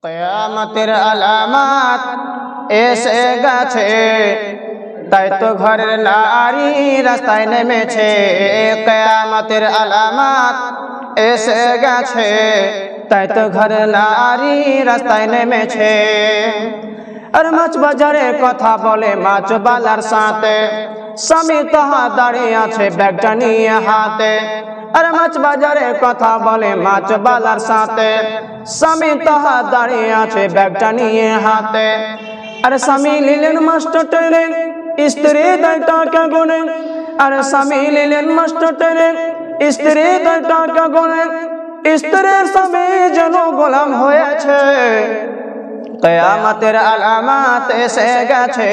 কিয়ামতের আলামত এসে গেছে, তাই তো ঘরের নারী রাস্তায় নেমেছে। কিয়ামতের আলামত এসে গেছে, তাই তো ঘরের নারী রাস্তায় নেমেছে। আর মাছ বাজারে কথা বলে মাছবালার সাথে, স্বামী তাহা দাঁড়িয়ে আছে ব্যাগটা নিয়ে হাতে। আর মাছ বাজারে কথা বলে মাছবালার সাথে, স্বামী তাহা দাঁড়িয়ে আছে ব্যাগটা নিয়ে হাতে। আর স্বামী নিলেন মাস্টার টেনে, স্ত্রী দেয় টাকা গুনে। আর স্বামী নিলেন মাস্টার টেনে, স্ত্রী দেয় টাকা গুনে। স্ত্রীর স্বামী যেন গোলাম হয়েছে। কিয়ামতের আলামত এসে গেছে,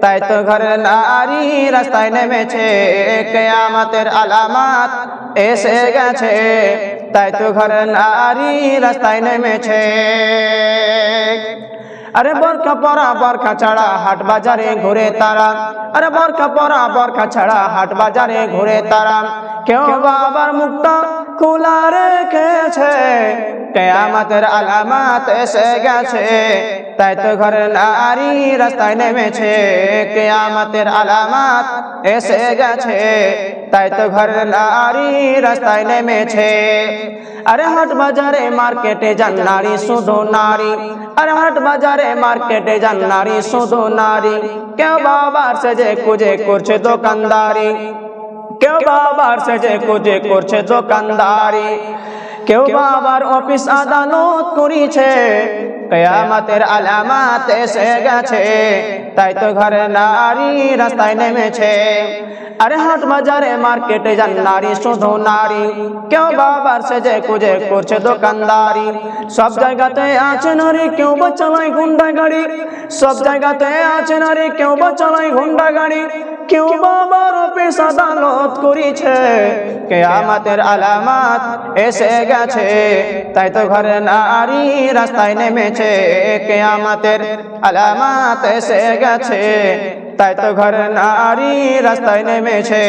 তাই তো ঘরের নারী রাস্তায় নেমেছে। কিয়ামতের আলামত এসে গেছে, তাই তো ঘরের নারী রাস্তায় নেমেছে। আরে বোরকা পরা বোরকা ছাড়া হাট বাজারে ঘুরে তারা। আরে বোরকা পরা বোরকা ছাড়া হাট বাজারে ঘুরে তারা। কেউ বাবার মুখটা খোলা রেখেছে। কিয়ামতের আলামত এসে গেছে, তাই তো ঘরের নারী রাস্তায় নেমেছে। কিয়ামতের আলামত এসে গেছে, তাই তো ঘরের নারী রাস্তায় নেমেছে। আরে হাট বাজারে মার্কেটে যান নারী শুধু নারী। আরে হাট বাজারে মার্কেটে যান নারী শুধু নারী। কেউ বাবার সেজে কুজে করছে দোকানদারি। কেউ বাবার সেজে কুজে করছে দোকানদারি। কেউ বাবার অফিস আদালত করেছে। কিয়ামতের আলামত এসে গেছে, তাই তো ঘরের নারী রাস্তায় নেমেছে। আরে হাট বাজারে মার্কেটে যান নারী শুধু নারী। কেউ বাবার সেজে কুজে করছে দোকানদারি। সব জায়গাতে আছে নারী, কেউ বা চালায় হুন্ডা গাড়ি। সব জায়গাতে আছে নারী, কেউ বা চালায় হুন্ডা গাড়ি। কেউ বাবার অফিস আদালত করেছে। কিয়ামতের আলামত এসে গেছে, তাই তো ঘরের নারী রাস্তায় নেমেছে। কিয়ামতের আলামত এসে গেছে, তাই তো ঘরের নারী রাস্তায় নেমেছে।